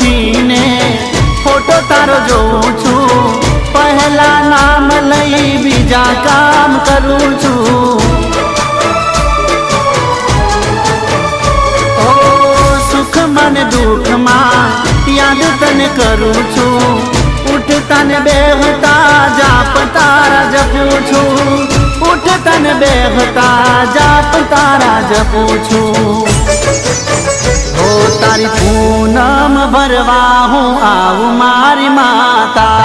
ઉઠીને ફોટો તારો જોઉં છું, પહેલા નામ લઈ બીજા કામ કરું છું। ઓ સુખમાં ને દુઃખમાં યાદ તને કરું છું, ઉઠતા ને બેહતા જાપ તારા જપું છું, ઉઠતા ને બેહતા જાપ તારા જપું છું। તારી પૂનમ ભરવા હું આવું મારી માતા,